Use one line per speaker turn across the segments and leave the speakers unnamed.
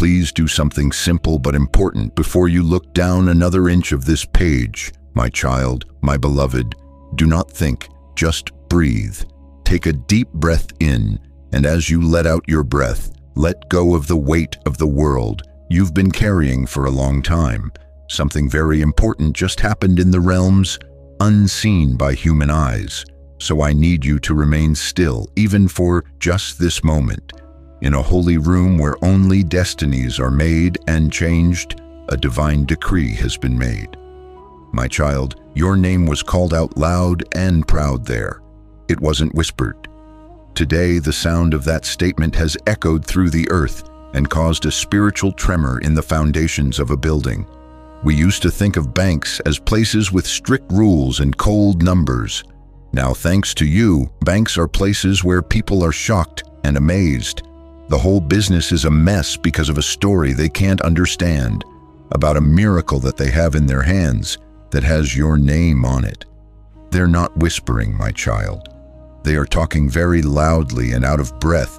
please do something simple but important before you look down another inch of this page. My child, my beloved, do not think, just breathe. Take a deep breath in, and as you let out your breath, let go of the weight of the world you've been carrying for a long time. Something very important just happened in the realms unseen by human eyes. So I need you to remain still, even for just this moment. In a holy room where only destinies are made and changed, a divine decree has been made. My child, your name was called out loud and proud there. It wasn't whispered. Today, the sound of that statement has echoed through the earth and caused a spiritual tremor in the foundations of a building. We used to think of banks as places with strict rules and cold numbers. Now, thanks to you, banks are places where people are shocked and amazed. The whole business is a mess because of a story they can't understand, about a miracle that they have in their hands that has your name on it. They're not whispering, my child. They are talking very loudly and out of breath,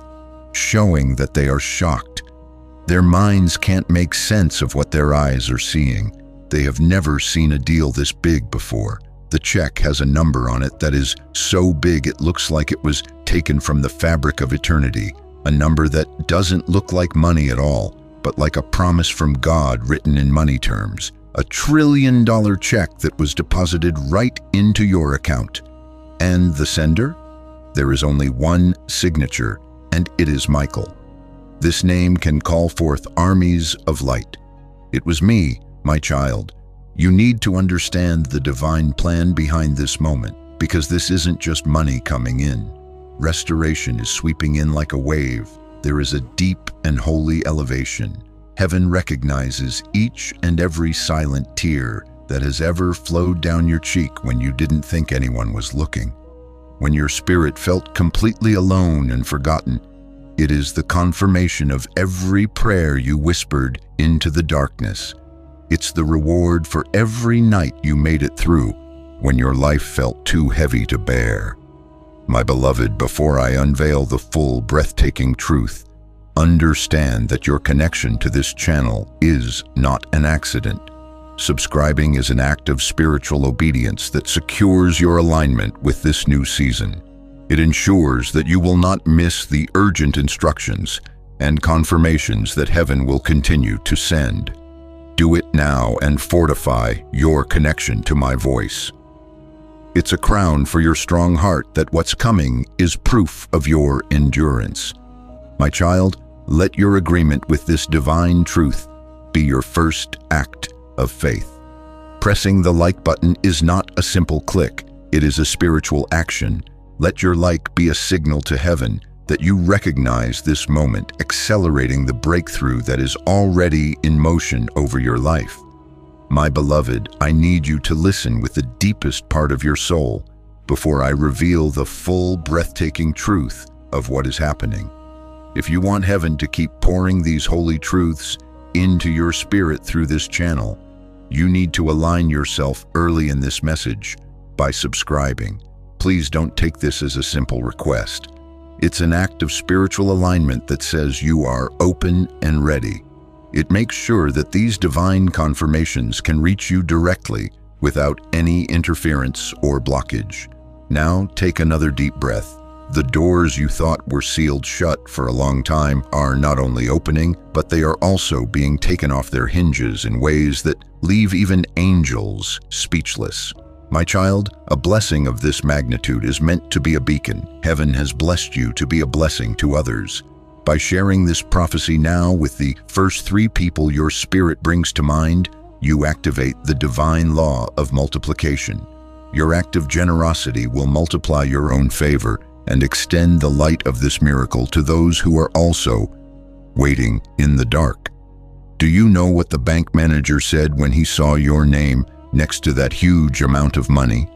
showing that they are shocked. Their minds can't make sense of what their eyes are seeing. They have never seen a deal this big before. The check has a number on it that is so big it looks like it was taken from the fabric of eternity, a number that doesn't look like money at all, but like a promise from God written in money terms. $1 trillion check that was deposited right into your account. And the sender? There is only one signature, and it is Michael. This name can call forth armies of light. It was me, my child. You need to understand the divine plan behind this moment, because this isn't just money coming in. Restoration is sweeping in like a wave. There is a deep and holy elevation. Heaven recognizes each and every silent tear that has ever flowed down your cheek when you didn't think anyone was looking. When your spirit felt completely alone and forgotten, it is the confirmation of every prayer you whispered into the darkness. It's the reward for every night you made it through when your life felt too heavy to bear. My beloved, before I unveil the full, breathtaking truth, understand that your connection to this channel is not an accident. Subscribing is an act of spiritual obedience that secures your alignment with this new season. It ensures that you will not miss the urgent instructions and confirmations that heaven will continue to send. Do it now and fortify your connection to my voice. It's a crown for your strong heart that what's coming is proof of your endurance. My child, let your agreement with this divine truth be your first act of faith. Pressing the like button is not a simple click. It is a spiritual action. Let your like be a signal to heaven that you recognize this moment, accelerating the breakthrough that is already in motion over your life. My beloved, I need you to listen with the deepest part of your soul before I reveal the full, breathtaking truth of what is happening. If you want heaven to keep pouring these holy truths into your spirit through this channel, you need to align yourself early in this message by subscribing. Please don't take this as a simple request. It's an act of spiritual alignment that says you are open and ready. It makes sure that these divine confirmations can reach you directly without any interference or blockage. Now take another deep breath. The doors you thought were sealed shut for a long time are not only opening, but they are also being taken off their hinges in ways that leave even angels speechless. My child, a blessing of this magnitude is meant to be a beacon. Heaven has blessed you to be a blessing to others. By sharing this prophecy now with the first 3 people your spirit brings to mind, you activate the divine law of multiplication. Your act of generosity will multiply your own favor and extend the light of this miracle to those who are also waiting in the dark. Do you know what the bank manager said when he saw your name next to that huge amount of money?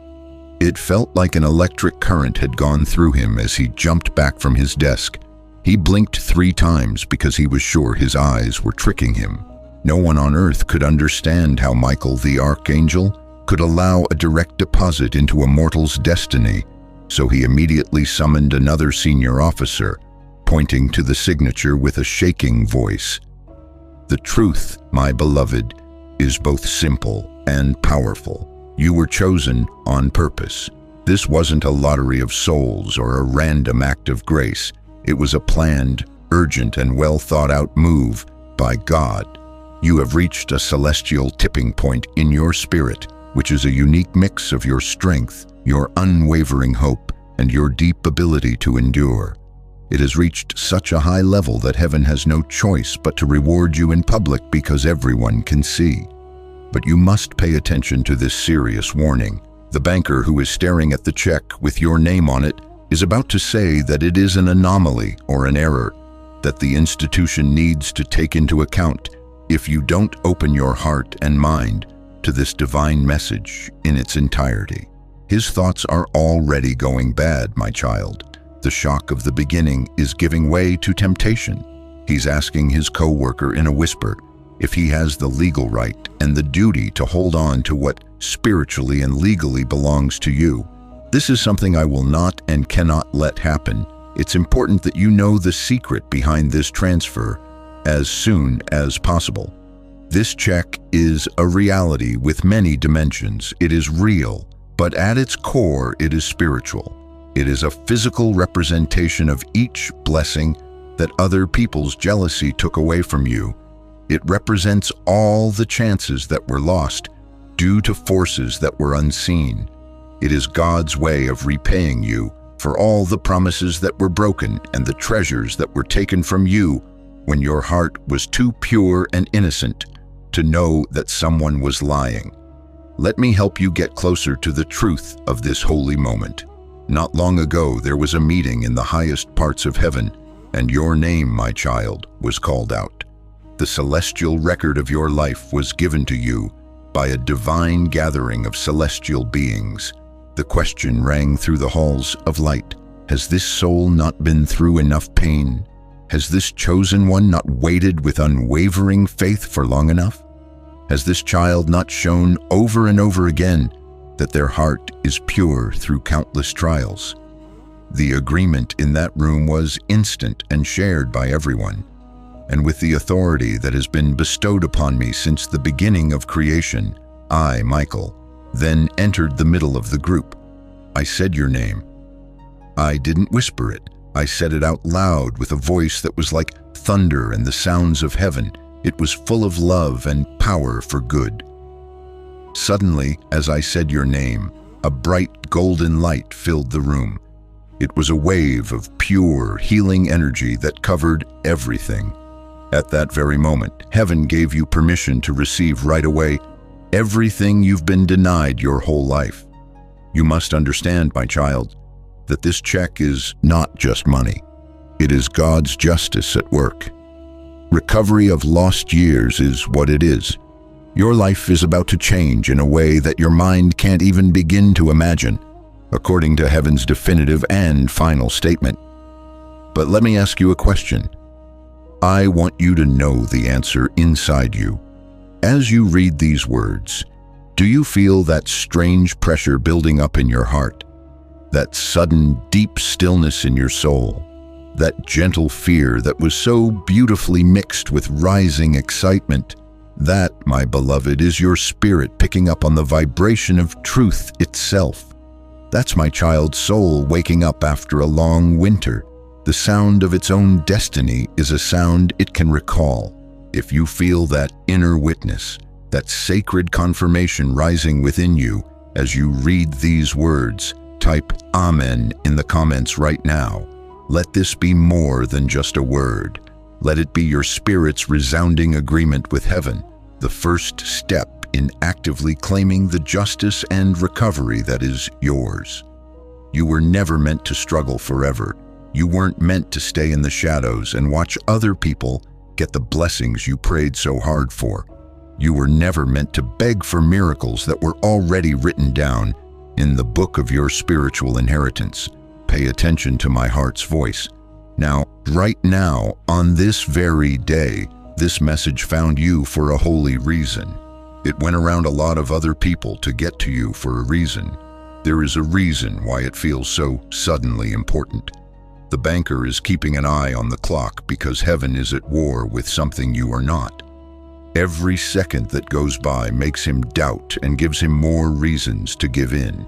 It felt like an electric current had gone through him as he jumped back from his desk. He blinked 3 times because he was sure his eyes were tricking him. No one on earth could understand how Michael the Archangel could allow a direct deposit into a mortal's destiny, so he immediately summoned another senior officer, pointing to the signature with a shaking voice. The truth, my beloved, is both simple and powerful. You were chosen on purpose. This wasn't a lottery of souls or a random act of grace. It was a planned, urgent, and well-thought-out move by God. You have reached a celestial tipping point in your spirit, which is a unique mix of your strength, your unwavering hope, and your deep ability to endure. It has reached such a high level that heaven has no choice but to reward you in public because everyone can see. But you must pay attention to this serious warning. The banker who is staring at the check with your name on it is about to say that it is an anomaly or an error that the institution needs to take into account if you don't open your heart and mind to this divine message in its entirety. His thoughts are already going bad, my child. The shock of the beginning is giving way to temptation. He's asking his co-worker in a whisper if he has the legal right and the duty to hold on to what spiritually and legally belongs to you. This is something I will not and cannot let happen. It's important that you know the secret behind this transfer as soon as possible. This check is a reality with many dimensions. It is real, but at its core, it is spiritual. It is a physical representation of each blessing that other people's jealousy took away from you. It represents all the chances that were lost due to forces that were unseen. It is God's way of repaying you for all the promises that were broken and the treasures that were taken from you when your heart was too pure and innocent to know that someone was lying. Let me help you get closer to the truth of this holy moment. Not long ago, there was a meeting in the highest parts of heaven, and your name, my child, was called out. The celestial record of your life was given to you by a divine gathering of celestial beings. The question rang through the halls of light. Has this soul not been through enough pain? Has this chosen one not waited with unwavering faith for long enough? Has this child not shown over and over again that their heart is pure through countless trials? The agreement in that room was instant and shared by everyone. And with the authority that has been bestowed upon me since the beginning of creation, I, Michael, then entered the middle of the group. I said your name. I didn't whisper it. I said it out loud with a voice that was like thunder and the sounds of heaven. It was full of love and power for good. Suddenly, as I said your name, a bright golden light filled the room. It was a wave of pure, healing energy that covered everything. At that very moment, heaven gave you permission to receive right away everything you've been denied your whole life. You must understand, my child, that this check is not just money. It is God's justice at work. Recovery of lost years is what it is. Your life is about to change in a way that your mind can't even begin to imagine, according to heaven's definitive and final statement. But let me ask you a question. I want you to know the answer inside you. As you read these words, do you feel that strange pressure building up in your heart? That sudden deep stillness in your soul? That gentle fear that was so beautifully mixed with rising excitement? That, my beloved, is your spirit picking up on the vibration of truth itself. That's my child's soul waking up after a long winter. The sound of its own destiny is a sound it can recall. If you feel that inner witness, that sacred confirmation rising within you as you read these words, type Amen in the comments right now. Let this be more than just a word. Let it be your spirit's resounding agreement with heaven, the first step in actively claiming the justice and recovery that is yours. You were never meant to struggle forever. You weren't meant to stay in the shadows and watch other people get the blessings you prayed so hard for. You were never meant to beg for miracles that were already written down in the book of your spiritual inheritance. Pay attention to my heart's voice. Now, right now, on this very day, this message found you for a holy reason. It went around a lot of other people to get to you for a reason. There is a reason why it feels so suddenly important. The banker is keeping an eye on the clock because heaven is at war with something you are not. Every second that goes by makes him doubt and gives him more reasons to give in.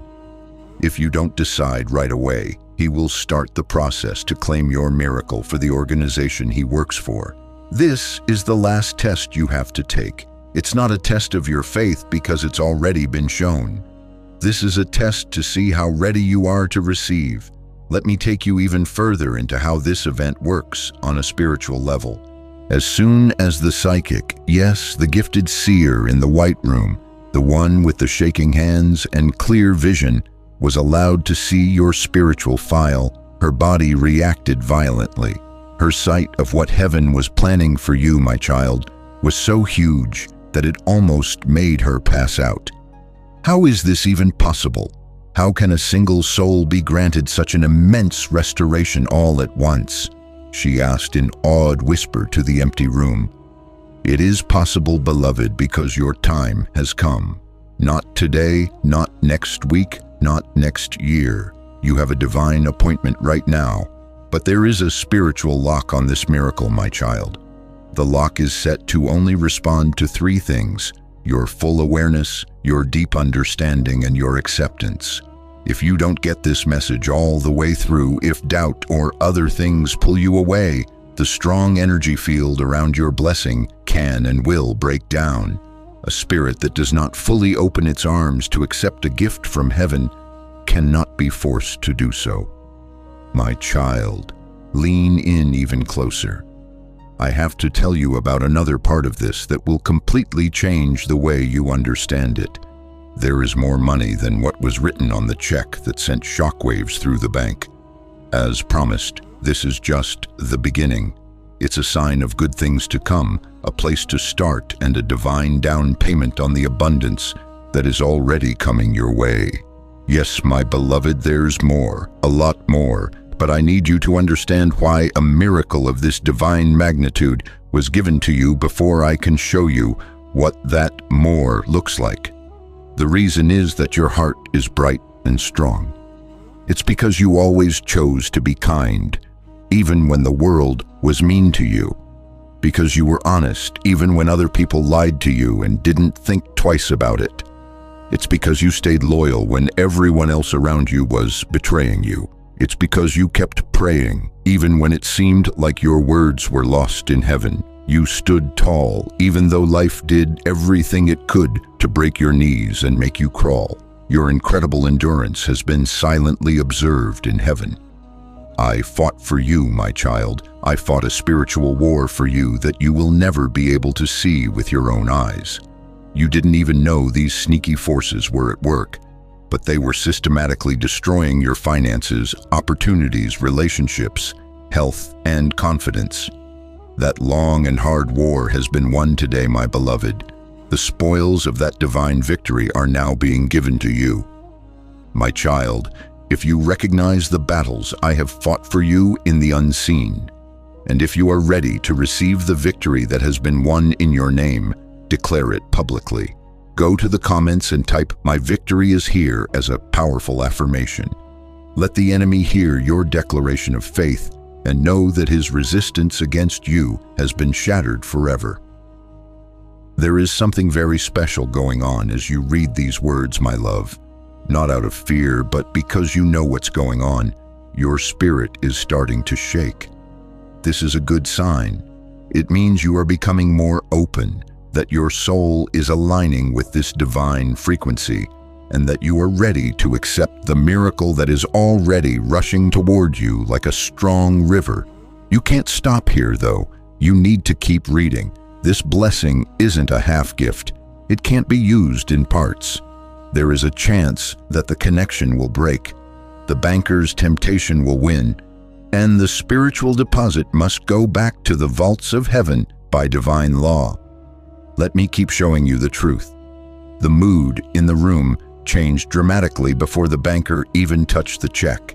If you don't decide right away, he will start the process to claim your miracle for the organization he works for. This is the last test you have to take. It's not a test of your faith because it's already been shown. This is a test to see how ready you are to receive. Let me take you even further into how this event works on a spiritual level. As soon as the psychic, yes, the gifted seer in the white room, the one with the shaking hands and clear vision, was allowed to see your spiritual file, her body reacted violently. Her sight of what heaven was planning for you, my child, was so huge that it almost made her pass out. How is this even possible? How can a single soul be granted such an immense restoration all at once? She asked in awed whisper to the empty room. It is possible, beloved, because your time has come. Not today, not next week, not next year. You have a divine appointment right now. But there is a spiritual lock on this miracle, my child. The lock is set to only respond to three things: your full awareness, your deep understanding, and your acceptance. If you don't get this message all the way through, if doubt or other things pull you away, the strong energy field around your blessing can and will break down. A spirit that does not fully open its arms to accept a gift from heaven cannot be forced to do so. My child, lean in even closer. I have to tell you about another part of this that will completely change the way you understand it. There is more money than what was written on the check that sent shockwaves through the bank. As promised, this is just the beginning. It's a sign of good things to come, a place to start, and a divine down payment on the abundance that is already coming your way. Yes, my beloved, there's more, a lot more, but I need you to understand why a miracle of this divine magnitude was given to you before I can show you what that more looks like. The reason is that your heart is bright and strong. It's because you always chose to be kind, even when the world was mean to you. Because you were honest, even when other people lied to you and didn't think twice about it. It's because you stayed loyal when everyone else around you was betraying you. It's because you kept praying, even when it seemed like your words were lost in heaven. You stood tall, even though life did everything it could to break your knees and make you crawl. Your incredible endurance has been silently observed in heaven. I fought for you, my child. I fought a spiritual war for you that you will never be able to see with your own eyes. You didn't even know these sneaky forces were at work, but they were systematically destroying your finances, opportunities, relationships, health, and confidence. That long and hard war has been won today, my beloved. The spoils of that divine victory are now being given to you. My child, if you recognize the battles I have fought for you in the unseen, and if you are ready to receive the victory that has been won in your name, declare it publicly. Go to the comments and type "My victory is here" as a powerful affirmation. Let the enemy hear your declaration of faith and know that his resistance against you has been shattered forever. There is something very special going on as you read these words, my love. Not out of fear, but because you know what's going on. Your spirit is starting to shake. This is a good sign. It means you are becoming more open, that your soul is aligning with this divine frequency, and that you are ready to accept the miracle that is already rushing toward you like a strong river. You can't stop here, though. You need to keep reading. This blessing isn't a half gift. It can't be used in parts. There is a chance that the connection will break, the banker's temptation will win, and the spiritual deposit must go back to the vaults of heaven by divine law. Let me keep showing you the truth. The mood in the room changed dramatically before the banker even touched the check.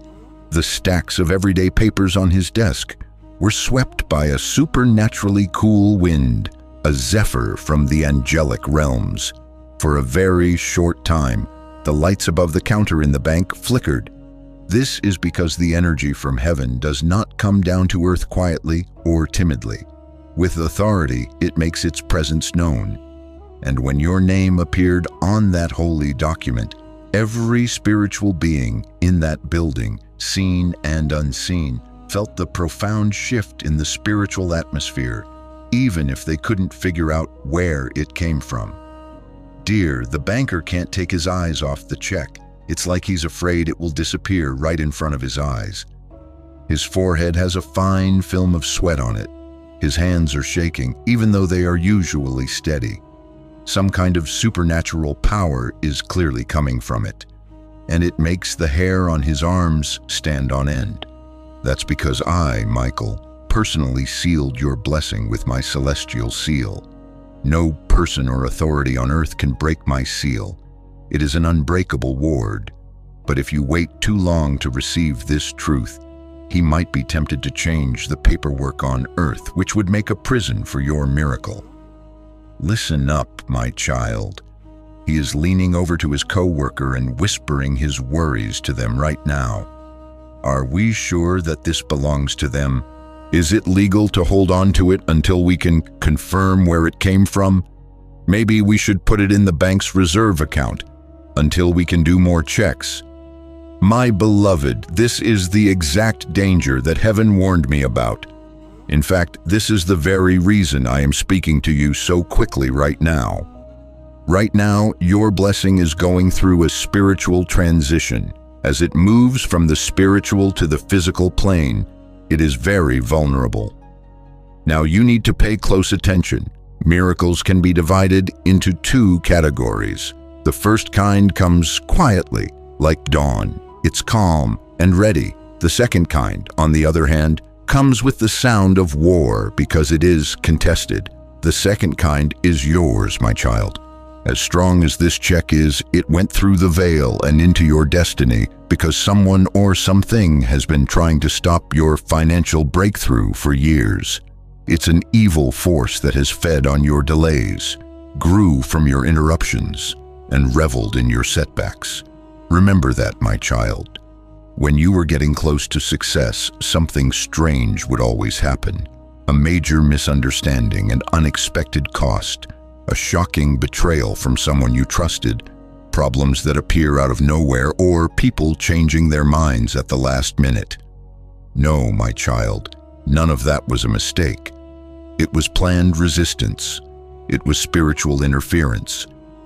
The stacks of everyday papers on his desk were swept by a supernaturally cool wind, a zephyr from the angelic realms. For a very short time, the lights above the counter in the bank flickered. This is because the energy from heaven does not come down to earth quietly or timidly. With authority, it makes its presence known. And when your name appeared on that holy document, every spiritual being in that building, seen and unseen, felt the profound shift in the spiritual atmosphere, even if they couldn't figure out where it came from. Dear, the banker can't take his eyes off the check. It's like he's afraid it will disappear right in front of his eyes. His forehead has a fine film of sweat on it. His hands are shaking, even though they are usually steady. Some kind of supernatural power is clearly coming from it, and it makes the hair on his arms stand on end. That's because I, Michael, personally sealed your blessing with my celestial seal. No person or authority on earth can break my seal. It is an unbreakable ward. But if you wait too long to receive this truth, he might be tempted to change the paperwork on earth, which would make a prison for your miracle. Listen up, my child. He is leaning over to his co-worker and whispering his worries to them right now. Are we sure that this belongs to them? Is it legal to hold on to it until we can confirm where it came from? Maybe we should put it in the bank's reserve account until we can do more checks. My beloved, this is the exact danger that heaven warned me about. In fact, this is the very reason I am speaking to you so quickly right now. Right now, your blessing is going through a spiritual transition. As it moves from the spiritual to the physical plane, it is very vulnerable. Now you need to pay close attention. Miracles can be divided into two categories. The first kind comes quietly, like dawn. It's calm and ready. The second kind, on the other hand, comes with the sound of war because it is contested. The second kind is yours, my child. As strong as this check is, it went through the veil and into your destiny because someone or something has been trying to stop your financial breakthrough for years. It's an evil force that has fed on your delays, grew from your interruptions, and reveled in your setbacks. Remember that, my child. When you were getting close to success, something strange would always happen. A major misunderstanding, an unexpected cost, a shocking betrayal from someone you trusted, problems that appear out of nowhere, or people changing their minds at the last minute. No, my child, none of that was a mistake. It was planned resistance. It was spiritual interference.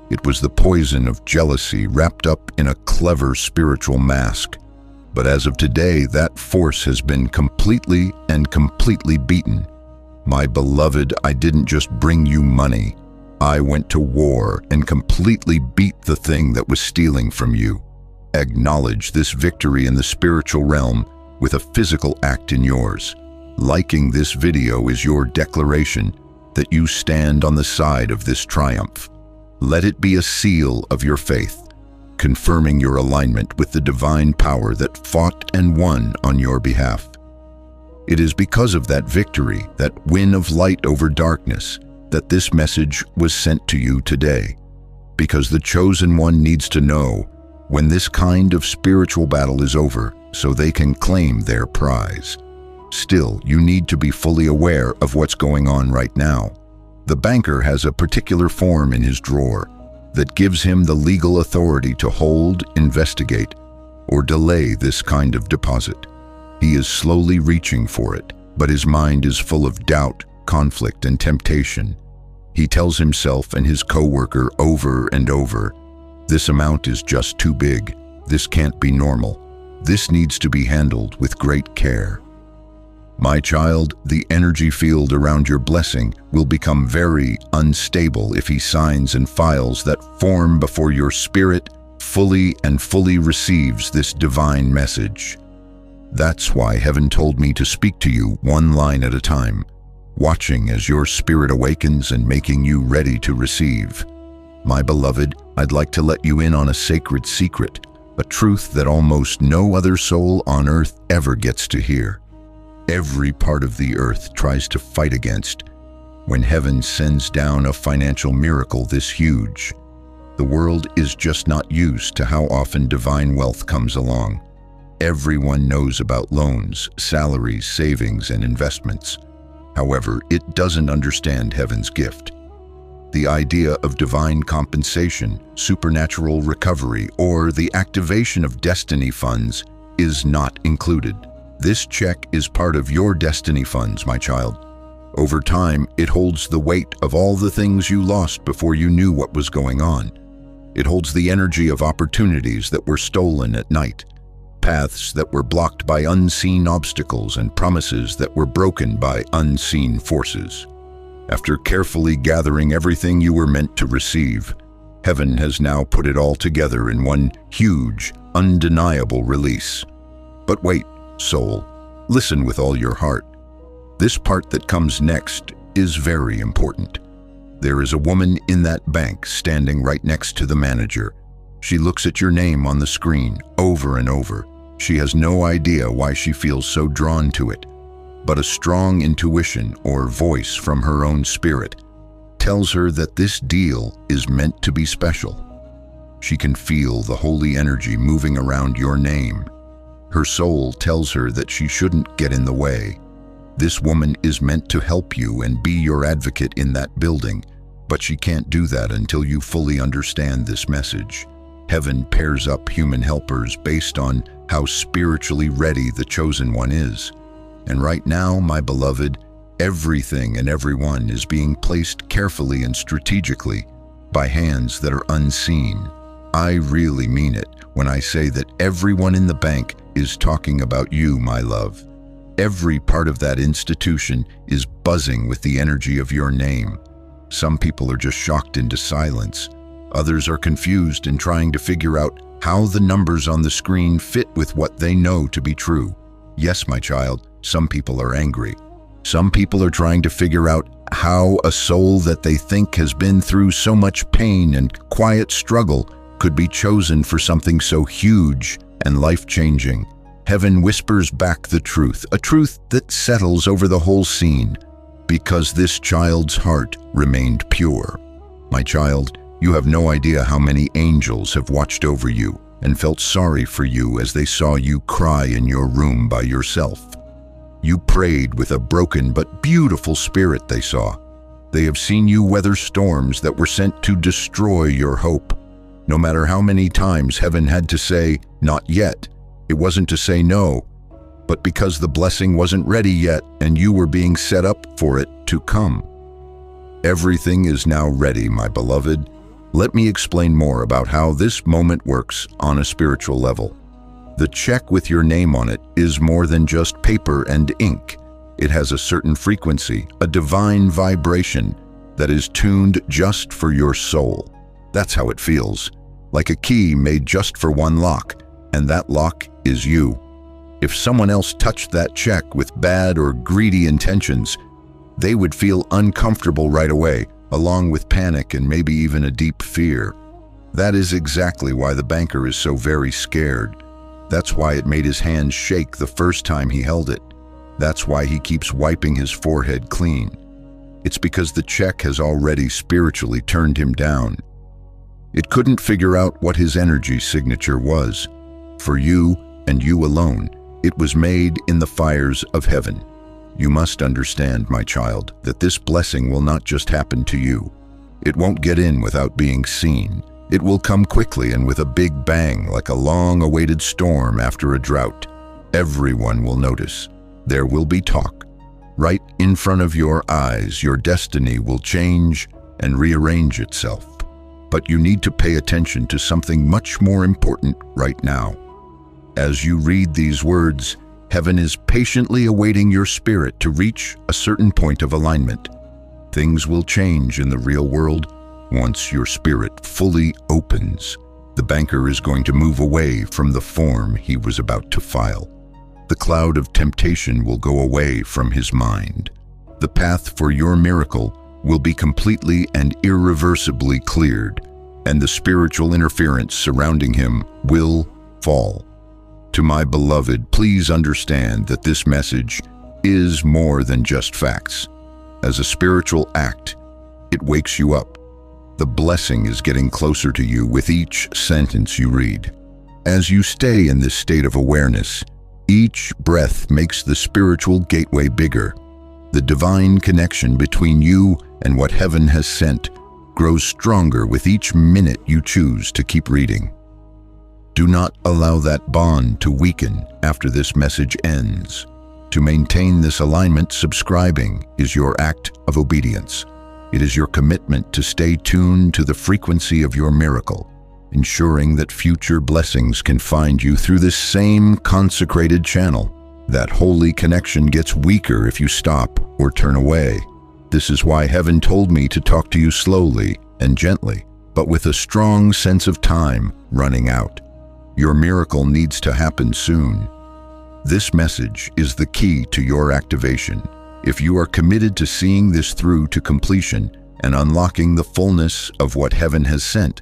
It was the poison of jealousy wrapped up in a clever spiritual mask. But as of today, that force has been completely beaten. My beloved, I didn't just bring you money. I went to war and completely beat the thing that was stealing from you. Acknowledge this victory in the spiritual realm with a physical act in yours. Liking this video is your declaration that you stand on the side of this triumph. Let it be a seal of your faith, confirming your alignment with the divine power that fought and won on your behalf. It is because of that victory, that win of light over darkness, that this message was sent to you today. Because the chosen one needs to know when this kind of spiritual battle is over so they can claim their prize. Still, you need to be fully aware of what's going on right now. The banker has a particular form in his drawer that gives him the legal authority to hold, investigate, or delay this kind of deposit. He is slowly reaching for it, but his mind is full of doubt, conflict, and temptation. He tells himself and his co-worker over and over, this amount is just too big. This can't be normal. This needs to be handled with great care. My child, the energy field around your blessing will become very unstable if he signs and files that form before your spirit fully receives this divine message. That's why heaven told me to speak to you one line at a time, watching as your spirit awakens and making you ready to receive. My beloved, I'd like to let you in on a sacred secret, a truth that almost no other soul on earth ever gets to hear. Every part of the earth tries to fight against when heaven sends down a financial miracle this huge. The world is just not used to how often divine wealth comes along. Everyone knows about loans, salaries, savings, and investments. However, it doesn't understand heaven's gift. The idea of divine compensation, supernatural recovery, or the activation of destiny funds is not included. This check is part of your destiny funds, my child. Over time, it holds the weight of all the things you lost before you knew what was going on. It holds the energy of opportunities that were stolen at night, paths that were blocked by unseen obstacles, and promises that were broken by unseen forces. After carefully gathering everything you were meant to receive, heaven has now put it all together in one huge, undeniable release. But wait, soul, listen with all your heart. This part that comes next is very important. There is a woman in that bank standing right next to the manager. She looks at your name on the screen over and over. She has no idea why she feels so drawn to it, but a strong intuition or voice from her own spirit tells her that this deal is meant to be special. She can feel the holy energy moving around your name. Her soul tells her that she shouldn't get in the way. This woman is meant to help you and be your advocate in that building, but she can't do that until you fully understand this message. Heaven pairs up human helpers based on how spiritually ready the chosen one is. And right now, my beloved, everything and everyone is being placed carefully and strategically by hands that are unseen. I really mean it when I say that everyone in the bank is talking about you, my love. Every part of that institution is buzzing with the energy of your name. Some people are just shocked into silence. Others are confused and trying to figure out how the numbers on the screen fit with what they know to be true. Yes, my child, some people are angry. Some people are trying to figure out how a soul that they think has been through so much pain and quiet struggle could be chosen for something so huge and life-changing. Heaven whispers back the truth, a truth that settles over the whole scene, because this child's heart remained pure. My child, you have no idea how many angels have watched over you and felt sorry for you as they saw you cry in your room by yourself. You prayed with a broken but beautiful spirit they saw. They have seen you weather storms that were sent to destroy your hope. No matter how many times heaven had to say, "Not yet," it wasn't to say no, but because the blessing wasn't ready yet and you were being set up for it to come. Everything is now ready, my beloved. Let me explain more about how this moment works on a spiritual level. The check with your name on it is more than just paper and ink. It has a certain frequency, a divine vibration that is tuned just for your soul. That's how it feels, like a key made just for one lock, and that lock is you. If someone else touched that check with bad or greedy intentions, they would feel uncomfortable right away, along with panic and maybe even a deep fear. That is exactly why the banker is so very scared. That's why it made his hands shake the first time he held it. That's why he keeps wiping his forehead clean. It's because the check has already spiritually turned him down. It couldn't figure out what his energy signature was. For you and you alone, it was made in the fires of heaven. You must understand, my child, that this blessing will not just happen to you. It won't get in without being seen. It will come quickly and with a big bang, like a long-awaited storm after a drought. Everyone will notice. There will be talk. Right in front of your eyes, your destiny will change and rearrange itself. But you need to pay attention to something much more important right now. As you read these words, heaven is patiently awaiting your spirit to reach a certain point of alignment. Things will change in the real world once your spirit fully opens. The banker is going to move away from the form he was about to file. The cloud of temptation will go away from his mind. The path for your miracle will be completely and irreversibly cleared, and the spiritual interference surrounding him will fall. To my beloved, please understand that this message is more than just facts. As a spiritual act, it wakes you up. The blessing is getting closer to you with each sentence you read. As you stay in this state of awareness, each breath makes the spiritual gateway bigger. The divine connection between you and what heaven has sent grows stronger with each minute you choose to keep reading. Do not allow that bond to weaken after this message ends. To maintain this alignment, subscribing is your act of obedience. It is your commitment to stay tuned to the frequency of your miracle, ensuring that future blessings can find you through this same consecrated channel. That holy connection gets weaker if you stop or turn away. This is why heaven told me to talk to you slowly and gently, but with a strong sense of time running out. Your miracle needs to happen soon. This message is the key to your activation. If you are committed to seeing this through to completion and unlocking the fullness of what heaven has sent,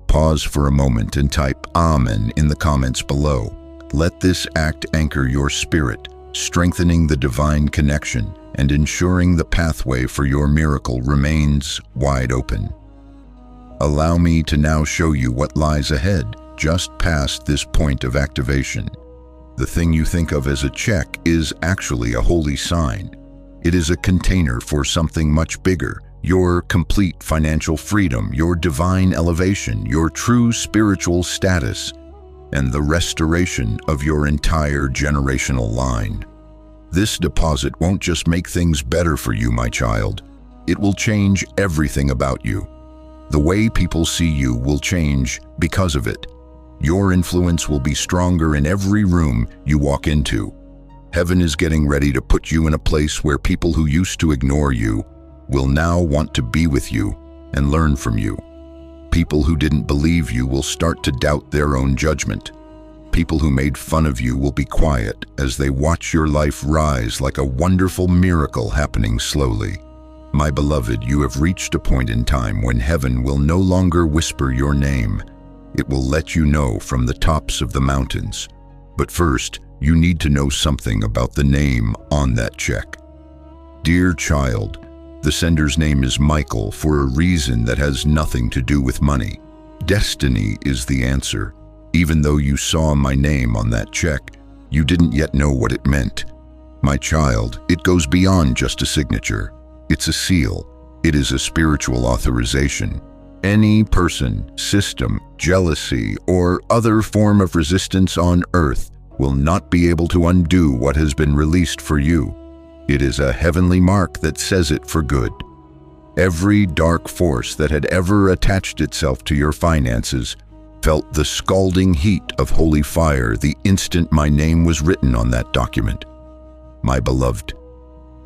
pause for a moment and type Amen in the comments below. Let this act anchor your spirit, strengthening the divine connection and ensuring the pathway for your miracle remains wide open. Allow me to now show you what lies ahead, just past this point of activation. The thing you think of as a check is actually a holy sign. It is a container for something much bigger: your complete financial freedom, your divine elevation, your true spiritual status, and the restoration of your entire generational line. This deposit won't just make things better for you, my child. It will change everything about you. The way people see you will change because of it. Your influence will be stronger in every room you walk into. Heaven is getting ready to put you in a place where people who used to ignore you will now want to be with you and learn from you. People who didn't believe you will start to doubt their own judgment. People who made fun of you will be quiet as they watch your life rise like a wonderful miracle happening slowly. My beloved, you have reached a point in time when heaven will no longer whisper your name. It will let you know from the tops of the mountains. But first, you need to know something about the name on that check. Dear child, the sender's name is Michael for a reason that has nothing to do with money. Destiny is the answer. Even though you saw my name on that check, you didn't yet know what it meant. My child, it goes beyond just a signature. It's a seal. It is a spiritual authorization. Any person, system, jealousy, or other form of resistance on earth will not be able to undo what has been released for you. It is a heavenly mark that says it for good. Every dark force that had ever attached itself to your finances felt the scalding heat of holy fire the instant my name was written on that document. My beloved,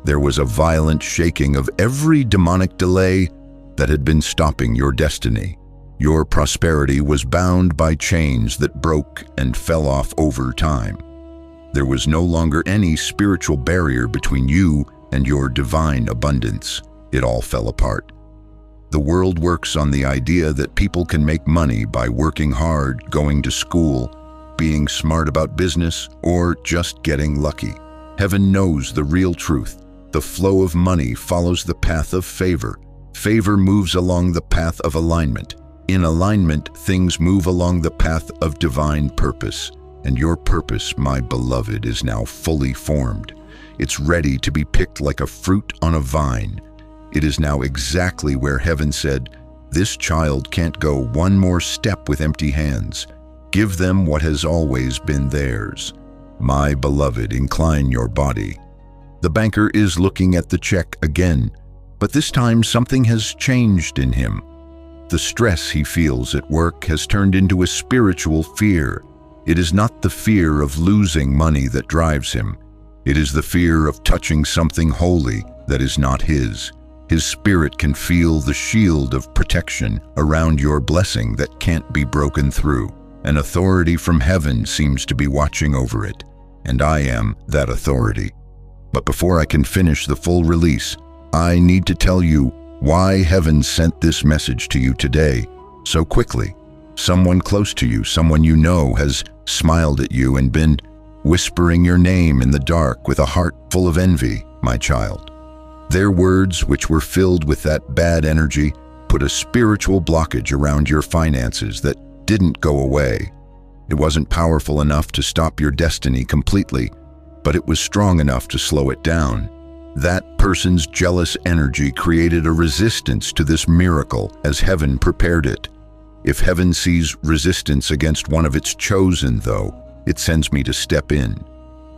there was a violent shaking of every demonic delay that had been stopping your destiny. Your prosperity was bound by chains that broke and fell off over time. There was no longer any spiritual barrier between you and your divine abundance. It all fell apart. The world works on the idea that people can make money by working hard, going to school, being smart about business, or just getting lucky. Heaven knows the real truth. The flow of money follows the path of favor. Favor moves along the path of alignment. In alignment, things move along the path of divine purpose. And your purpose, my beloved, is now fully formed. It's ready to be picked like a fruit on a vine. It is now exactly where heaven said, "This child can't go one more step with empty hands. Give them what has always been theirs." My beloved, incline your body. The banker is looking at the check again, but this time something has changed in him. The stress he feels at work has turned into a spiritual fear. It is not the fear of losing money that drives him. It is the fear of touching something holy that is not his. His spirit can feel the shield of protection around your blessing that can't be broken through. An authority from heaven seems to be watching over it, and I am that authority. But before I can finish the full release, I need to tell you why heaven sent this message to you today so quickly. Someone close to you, someone you know, has smiled at you and been whispering your name in the dark with a heart full of envy, my child. Their words, which were filled with that bad energy, put a spiritual blockage around your finances that didn't go away. It wasn't powerful enough to stop your destiny completely, but it was strong enough to slow it down. That person's jealous energy created a resistance to this miracle as heaven prepared it. If heaven sees resistance against one of its chosen, though, it sends me to step in.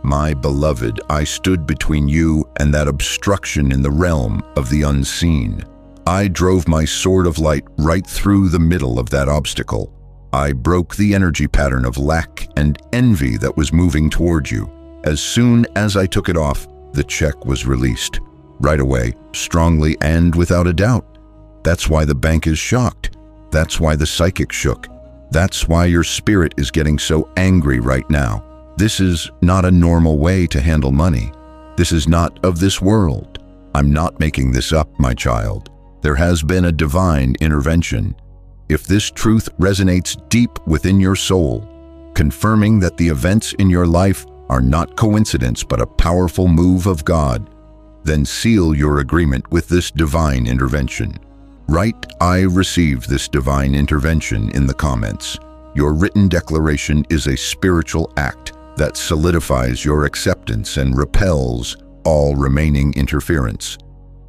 My beloved, I stood between you and that obstruction in the realm of the unseen. I drove my sword of light right through the middle of that obstacle. I broke the energy pattern of lack and envy that was moving toward you. As soon as I took it off, the check was released. Right away, strongly and without a doubt. That's why the bank is shocked. That's why the psychic shook. That's why your spirit is getting so angry right now. This is not a normal way to handle money. This is not of this world. I'm not making this up, my child. There has been a divine intervention. If this truth resonates deep within your soul, confirming that the events in your life are not coincidence but a powerful move of God, then seal your agreement with this divine intervention. Write, "I received this divine intervention" in the comments. Your written declaration is a spiritual act that solidifies your acceptance and repels all remaining interference.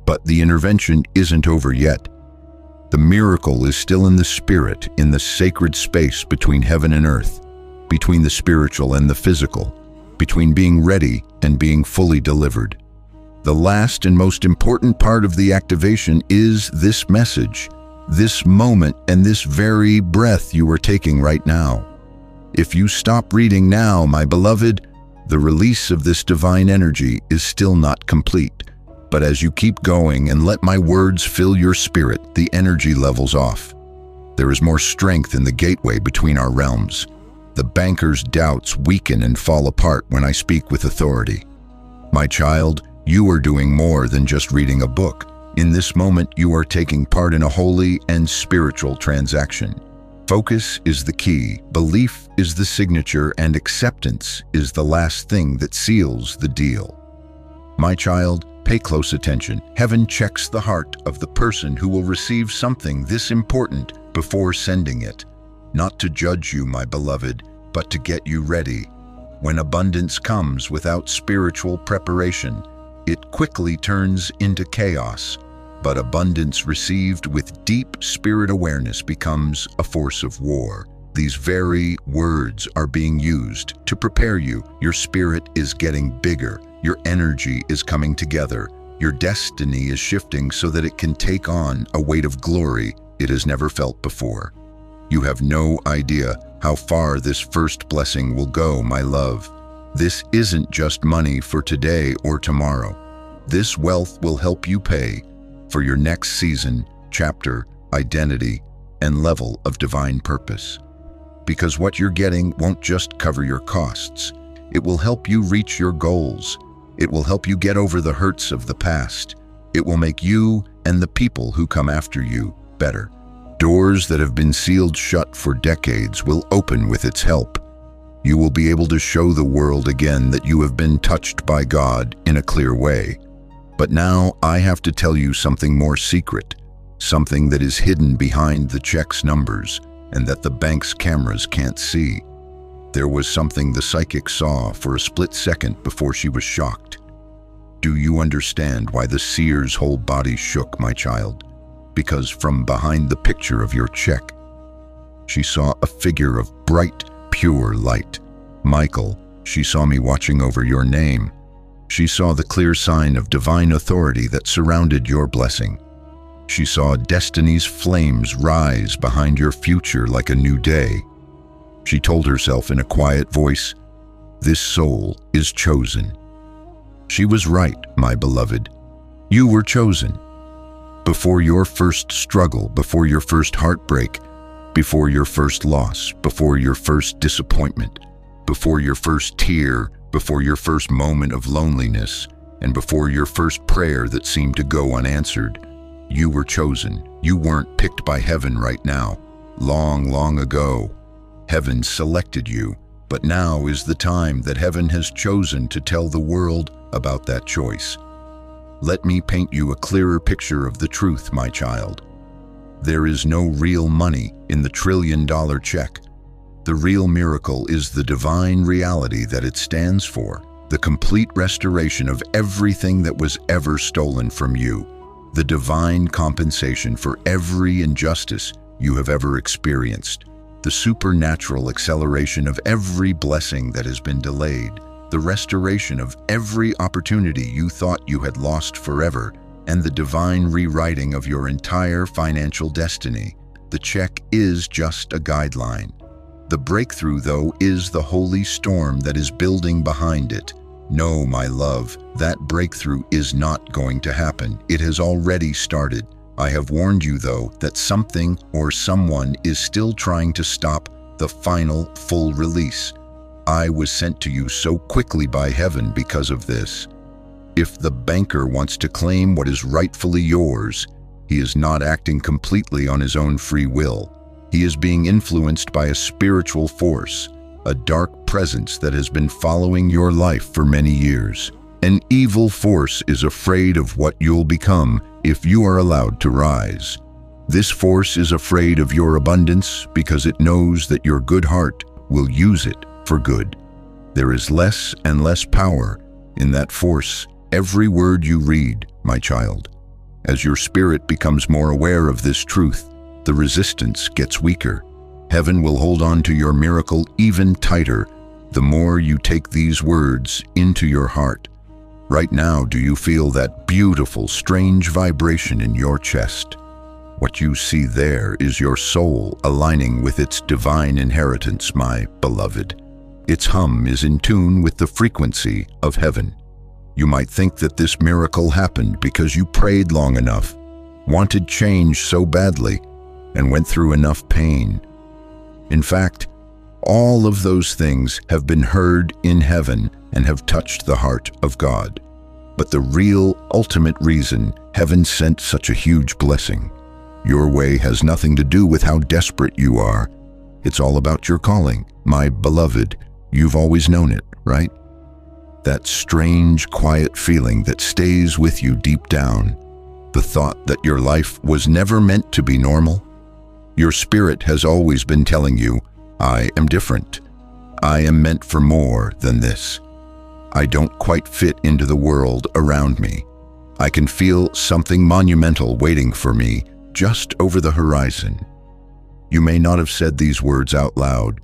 But the intervention isn't over yet. The miracle is still in the spirit, in the sacred space between heaven and earth, between the spiritual and the physical, between being ready and being fully delivered. The last and most important part of the activation is this message, this moment, and this very breath you are taking right now. If you stop reading now, my beloved, the release of this divine energy is still not complete. But as you keep going and let my words fill your spirit, the energy levels off. There is more strength in the gateway between our realms. The banker's doubts weaken and fall apart when I speak with authority. My child, you are doing more than just reading a book. In this moment, you are taking part in a holy and spiritual transaction. Focus is the key, belief is the signature, and acceptance is the last thing that seals the deal. My child, pay close attention. Heaven checks the heart of the person who will receive something this important before sending it. Not to judge you, my beloved, but to get you ready. When abundance comes without spiritual preparation, it quickly turns into chaos. But abundance received with deep spirit awareness becomes a force of war. These very words are being used to prepare you. Your spirit is getting bigger. Your energy is coming together. Your destiny is shifting so that it can take on a weight of glory it has never felt before. You have no idea how far this first blessing will go, my love. This isn't just money for today or tomorrow. This wealth will help you pay for your next season, chapter, identity, and level of divine purpose. Because what you're getting won't just cover your costs. It will help you reach your goals. It will help you get over the hurts of the past. It will make you and the people who come after you better. Doors that have been sealed shut for decades will open with its help. You will be able to show the world again that you have been touched by God in a clear way. But now I have to tell you something more secret, something that is hidden behind the check's numbers and that the bank's cameras can't see. There was something the psychic saw for a split second before she was shocked. Do you understand why the seer's whole body shook, my child? Because from behind the picture of your check, she saw a figure of bright, pure light. Michael, she saw me watching over your name. She saw the clear sign of divine authority that surrounded your blessing. She saw destiny's flames rise behind your future like a new day. She told herself in a quiet voice, "This soul is chosen." She was right, my beloved. You were chosen. Before your first struggle, before your first heartbreak, before your first loss, before your first disappointment, before your first tear, before your first moment of loneliness, and before your first prayer that seemed to go unanswered, you were chosen. You weren't picked by heaven right now. Long, long ago, heaven selected you, but now is the time that heaven has chosen to tell the world about that choice. Let me paint you a clearer picture of the truth, my child. There is no real money in the $1 trillion check. The real miracle is the divine reality that it stands for. the complete restoration of everything that was ever stolen from you, the divine compensation for every injustice you have ever experienced, the supernatural acceleration of every blessing that has been delayed, the restoration of every opportunity you thought you had lost forever, and the divine rewriting of your entire financial destiny. The check is just a guideline. The breakthrough, though, is the holy storm that is building behind it. No, my love, that breakthrough is not going to happen. It has already started. I have warned you, though, that something or someone is still trying to stop the final, full release. I was sent to you so quickly by heaven because of this. If the banker wants to claim what is rightfully yours, he is not acting completely on his own free will. He is being influenced by a spiritual force, a dark presence that has been following your life for many years. An evil force is afraid of what you'll become if you are allowed to rise. This force is afraid of your abundance because it knows that your good heart will use it for good. There is less and less power in that force every word you read, my child. As your spirit becomes more aware of this truth, the resistance gets weaker. Heaven will hold on to your miracle even tighter the more you take these words into your heart. Right now, do you feel that beautiful, strange vibration in your chest? What you see there is your soul aligning with its divine inheritance, my beloved. Its hum is in tune with the frequency of heaven. You might think that this miracle happened because you prayed long enough, wanted change so badly, and went through enough pain. In fact, all of those things have been heard in heaven and have touched the heart of God. But the real, ultimate reason heaven sent such a huge blessing your way has nothing to do with how desperate you are. It's all about your calling, my beloved. You've always known it, right? That strange, quiet feeling that stays with you deep down. The thought that your life was never meant to be normal. Your spirit has always been telling you, I am different. I am meant for more than this. I don't quite fit into the world around me. I can feel something monumental waiting for me just over the horizon. You may not have said these words out loud,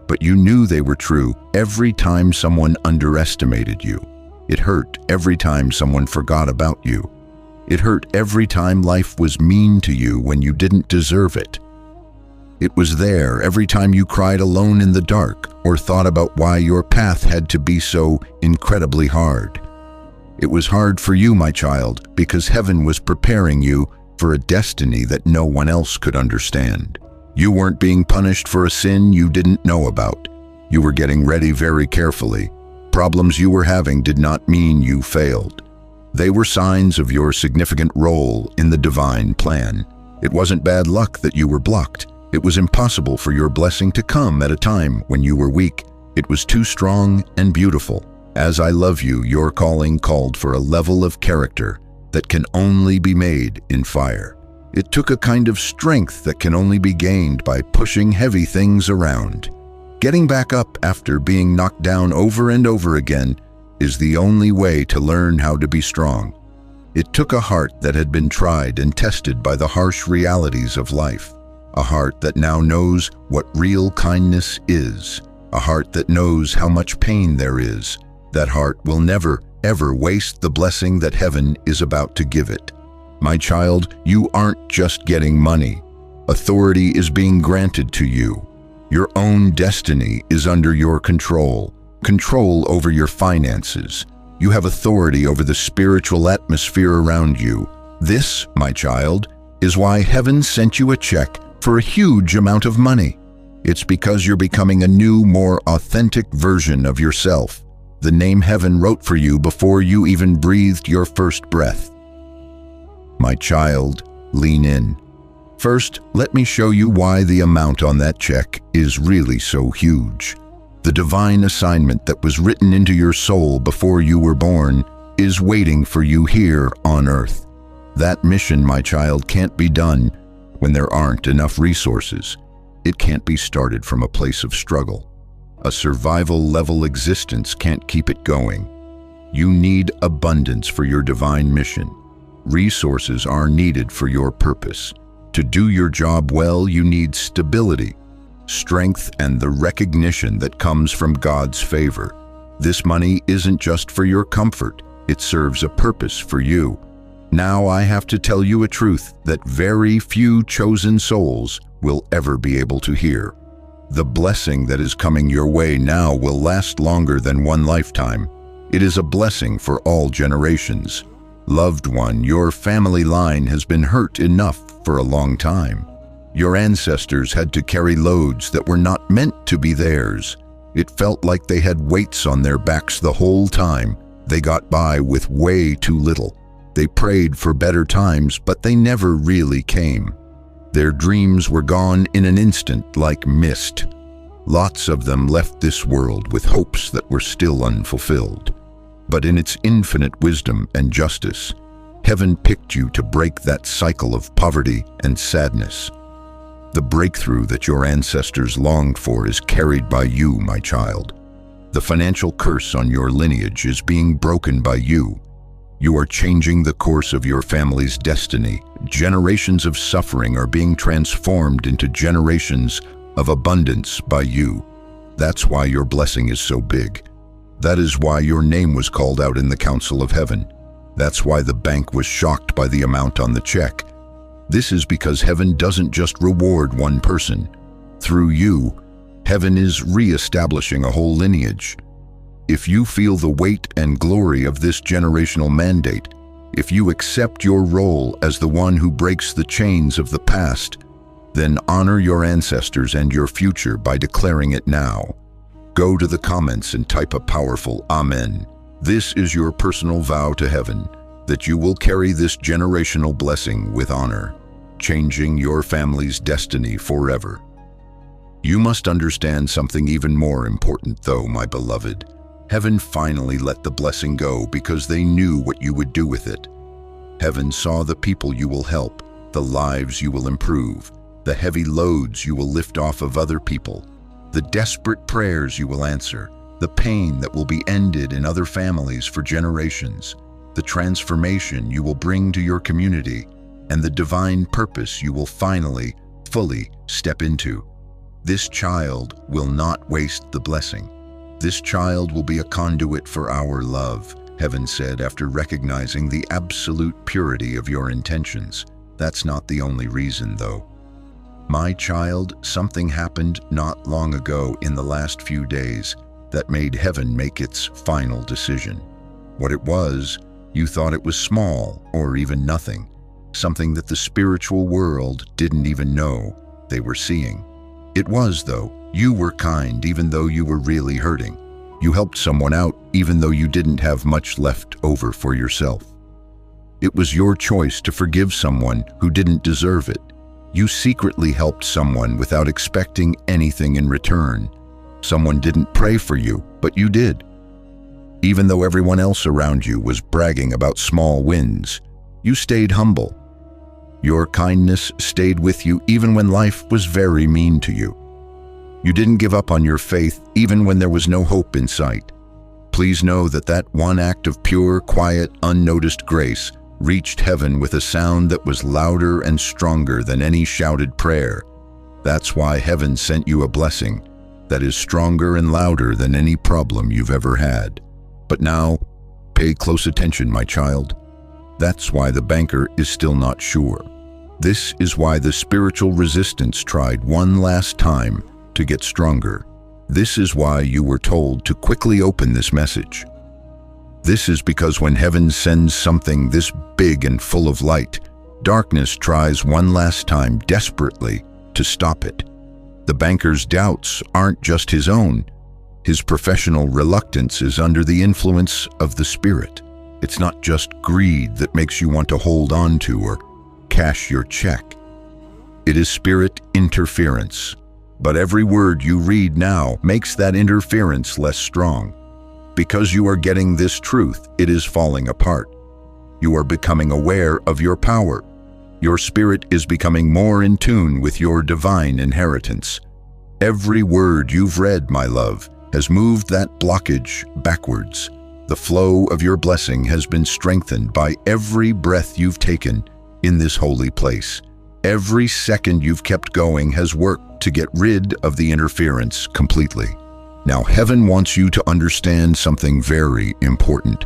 but you knew they were true every time someone underestimated you. It hurt every time someone forgot about you. It hurt every time life was mean to you when you didn't deserve it. It was there every time you cried alone in the dark or thought about why your path had to be so incredibly hard. It was hard for you, my child, because heaven was preparing you for a destiny that no one else could understand. You weren't being punished for a sin you didn't know about. You were getting ready very carefully. Problems you were having did not mean you failed. They were signs of your significant role in the divine plan. It wasn't bad luck that you were blocked. It was impossible for your blessing to come at a time when you were weak. It was too strong and beautiful. As I love you, your calling called for a level of character that can only be made in fire. It took a kind of strength that can only be gained by pushing heavy things around. Getting back up after being knocked down over and over again is the only way to learn how to be strong. It took a heart that had been tried and tested by the harsh realities of life. A heart that now knows what real kindness is. A heart that knows how much pain there is. That heart will never, ever waste the blessing that heaven is about to give it. My child, you aren't just getting money. Authority is being granted to you. Your own destiny is under your control. Control over your finances. You have authority over the spiritual atmosphere around you. This, my child, is why heaven sent you a check for a huge amount of money. It's because you're becoming a new, more authentic version of yourself. The name heaven wrote for you before you even breathed your first breath. My child, lean in. First, let me show you why the amount on that check is really so huge. The divine assignment that was written into your soul before you were born is waiting for you here on earth. That mission, my child, can't be done when there aren't enough resources. It can't be started from a place of struggle. A survival-level existence can't keep it going. You need abundance for your divine mission. Resources are needed for your purpose. To do your job well, you need stability, strength, and the recognition that comes from God's favor. This money isn't just for your comfort, it serves a purpose for you. Now I have to tell you a truth that very few chosen souls will ever be able to hear. The blessing that is coming your way now will last longer than one lifetime. It is a blessing for all generations. Loved one, your family line has been hurt enough for a long time. Your ancestors had to carry loads that were not meant to be theirs. It felt like they had weights on their backs the whole time. They got by with way too little. They prayed for better times, but they never really came. Their dreams were gone in an instant like mist. Lots of them left this world with hopes that were still unfulfilled. But in its infinite wisdom and justice, heaven picked you to break that cycle of poverty and sadness. The breakthrough that your ancestors longed for is carried by you, my child. The financial curse on your lineage is being broken by you. You are changing the course of your family's destiny. Generations of suffering are being transformed into generations of abundance by you. That's why your blessing is so big. That is why your name was called out in the council of heaven. That's why the bank was shocked by the amount on the check. This is because heaven doesn't just reward one person. Through you, heaven is re-establishing a whole lineage. If you feel the weight and glory of this generational mandate, if you accept your role as the one who breaks the chains of the past, then honor your ancestors and your future by declaring it now. Go to the comments and type a powerful Amen. This is your personal vow to heaven, that you will carry this generational blessing with honor, changing your family's destiny forever. You must understand something even more important though, my beloved. Heaven finally let the blessing go because they knew what you would do with it. Heaven saw the people you will help, the lives you will improve, the heavy loads you will lift off of other people, the desperate prayers you will answer, the pain that will be ended in other families for generations, the transformation you will bring to your community, and the divine purpose you will finally, fully step into. This child will not waste the blessing. This child will be a conduit for our love, heaven said after recognizing the absolute purity of your intentions. That's not the only reason, though. My child, something happened not long ago in the last few days that made heaven make its final decision. What it was, you thought it was small or even nothing, something that the spiritual world didn't even know they were seeing. It was, though. You were kind even though you were really hurting. You helped someone out even though you didn't have much left over for yourself. It was your choice to forgive someone who didn't deserve it. You secretly helped someone without expecting anything in return. Someone didn't pray for you, but you did. Even though everyone else around you was bragging about small wins, you stayed humble. Your kindness stayed with you even when life was very mean to you. You didn't give up on your faith even when there was no hope in sight. Please know that that one act of pure, quiet, unnoticed grace reached heaven with a sound that was louder and stronger than any shouted prayer. That's why heaven sent you a blessing that is stronger and louder than any problem you've ever had. But now, pay close attention, my child. That's why the banker is still not sure. This is why the spiritual resistance tried one last time to get stronger. This is why you were told to quickly open this message. This is because when heaven sends something this big and full of light, darkness tries one last time desperately to stop it. The banker's doubts aren't just his own. His professional reluctance is under the influence of the Spirit. It's not just greed that makes you want to hold on to or cash your check. It is Spirit interference. But every word you read now makes that interference less strong. Because you are getting this truth, it is falling apart. You are becoming aware of your power. Your spirit is becoming more in tune with your divine inheritance. Every word you've read, my love, has moved that blockage backwards. The flow of your blessing has been strengthened by every breath you've taken in this holy place. Every second you've kept going has worked to get rid of the interference completely. Now, heaven wants you to understand something very important.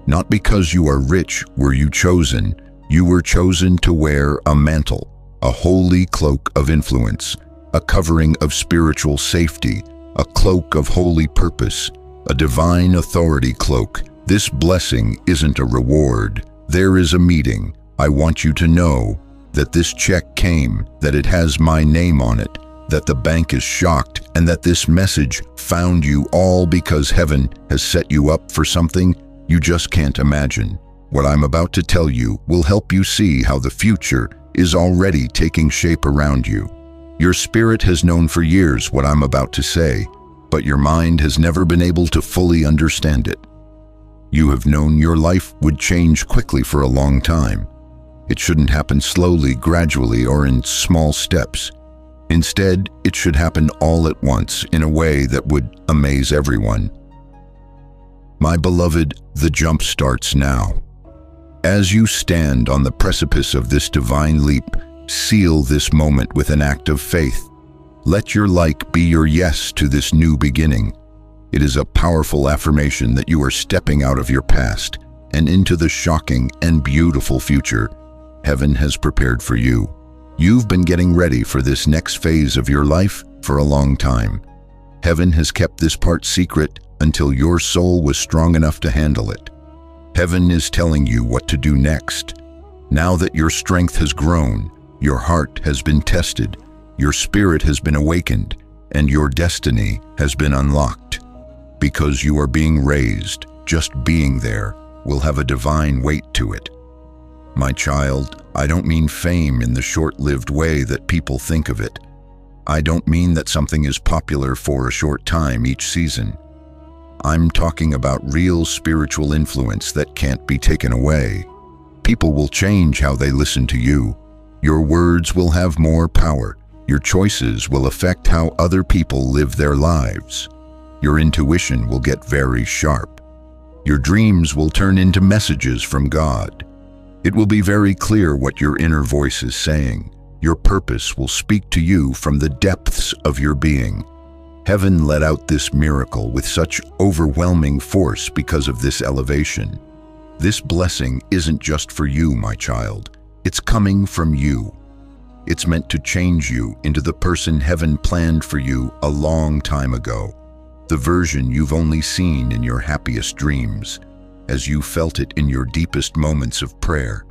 Not because you are rich were you chosen. You were chosen to wear a mantle, a holy cloak of influence, a covering of spiritual safety, a cloak of holy purpose, a divine authority cloak. This blessing isn't a reward. There is a meeting. I want you to know that this check came, that it has my name on it, that the bank is shocked, and that this message found you all because heaven has set you up for something you just can't imagine. What I'm about to tell you will help you see how the future is already taking shape around you. Your spirit has known for years what I'm about to say, but your mind has never been able to fully understand it. You have known your life would change quickly for a long time. It shouldn't happen slowly, gradually, or in small steps. Instead, it should happen all at once in a way that would amaze everyone. My beloved, the jump starts now. As you stand on the precipice of this divine leap, seal this moment with an act of faith. Let your like be your yes to this new beginning. It is a powerful affirmation that you are stepping out of your past and into the shocking and beautiful future heaven has prepared for you. You've been getting ready for this next phase of your life for a long time. Heaven has kept this part secret until your soul was strong enough to handle it. Heaven is telling you what to do next. Now that your strength has grown, your heart has been tested, your spirit has been awakened, and your destiny has been unlocked. Because you are being raised, just being there will have a divine weight to it. My child, I don't mean fame in the short-lived way that people think of it. I don't mean that something is popular for a short time each season. I'm talking about real spiritual influence that can't be taken away. People will change how they listen to you. Your words will have more power. Your choices will affect how other people live their lives. Your intuition will get very sharp. Your dreams will turn into messages from God. It will be very clear what your inner voice is saying. Your purpose will speak to you from the depths of your being. Heaven let out this miracle with such overwhelming force because of this elevation. This blessing isn't just for you, my child. It's coming from you. It's meant to change you into the person heaven planned for you a long time ago. The version you've only seen in your happiest dreams, as you felt it in your deepest moments of prayer.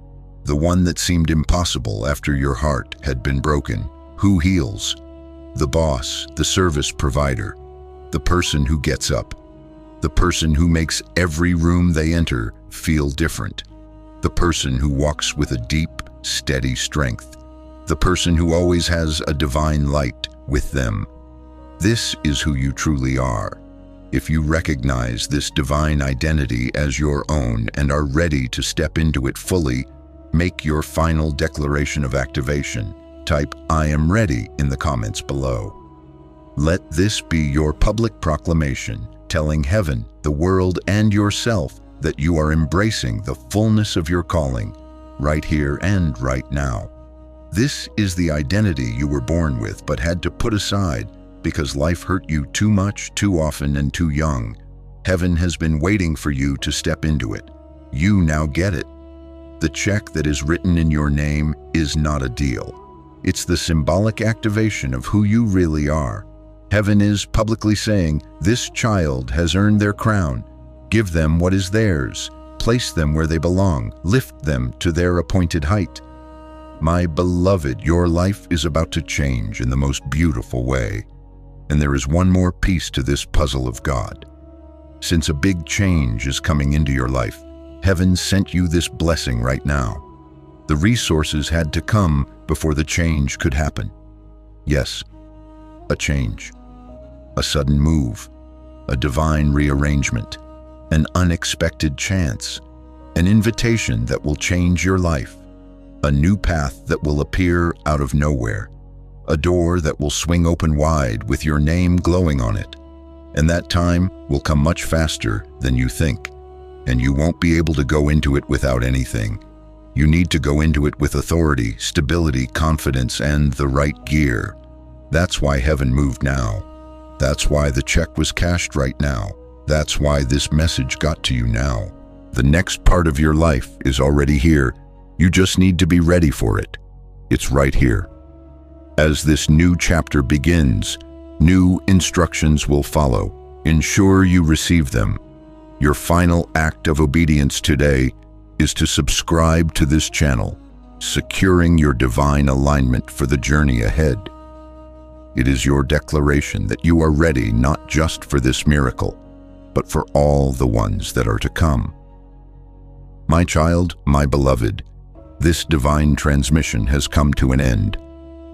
The one that seemed impossible after your heart had been broken. Who heals? The boss, the service provider, the person who gets up, the person who makes every room they enter feel different, the person who walks with a deep, steady strength, the person who always has a divine light with them. This is who you truly are. If you recognize this divine identity as your own and are ready to step into it fully, make your final declaration of activation. Type "I am ready" in the comments below. Let this be your public proclamation, telling heaven, the world, and yourself that you are embracing the fullness of your calling, right here and right now. This is the identity you were born with but had to put aside because life hurt you too much, too often, and too young. Heaven has been waiting for you to step into it. You now get it. The check that is written in your name is not a deal. It's the symbolic activation of who you really are. Heaven is publicly saying, this child has earned their crown. Give them what is theirs. Place them where they belong. Lift them to their appointed height. My beloved, your life is about to change in the most beautiful way. And there is one more piece to this puzzle of God. Since a big change is coming into your life, heaven sent you this blessing right now. The resources had to come before the change could happen. Yes, a change, a sudden move, a divine rearrangement, an unexpected chance, an invitation that will change your life, a new path that will appear out of nowhere, a door that will swing open wide with your name glowing on it. And that time will come much faster than you think, and you won't be able to go into it without anything. You need to go into it with authority, stability, confidence, and the right gear. That's why heaven moved now. That's why the check was cashed right now. That's why this message got to you now. The next part of your life is already here. You just need to be ready for it. It's right here. As this new chapter begins, new instructions will follow. Ensure you receive them. Your final act of obedience today is to subscribe to this channel, securing your divine alignment for the journey ahead. It is your declaration that you are ready not just for this miracle, but for all the ones that are to come. My child, my beloved, this divine transmission has come to an end,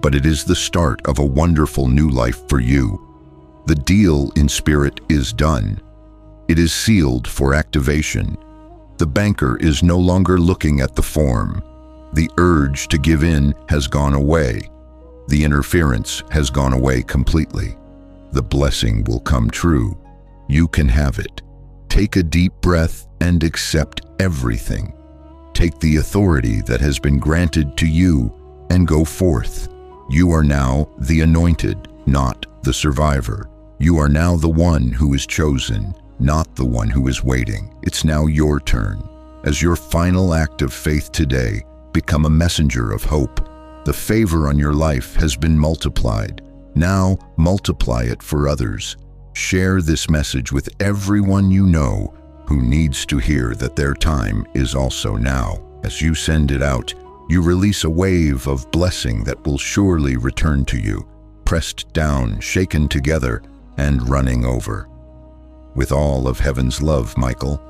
but it is the start of a wonderful new life for you. The deal in spirit is done. It is sealed for activation. The banker is no longer looking at the form. The urge to give in has gone away. The interference has gone away completely. The blessing will come true. You can have it. Take a deep breath and accept everything. Take the authority that has been granted to you and go forth. You are now the anointed, not the survivor. You are now the one who is chosen, not the one who is waiting. It's now your turn. As your final act of faith today, become a messenger of hope. The favor on your life has been multiplied. Now multiply it for others. Share this message with everyone you know who needs to hear that their time is also now. As you send it out, you release a wave of blessing that will surely return to you, pressed down, shaken together, and running over. With all of heaven's love, Michael,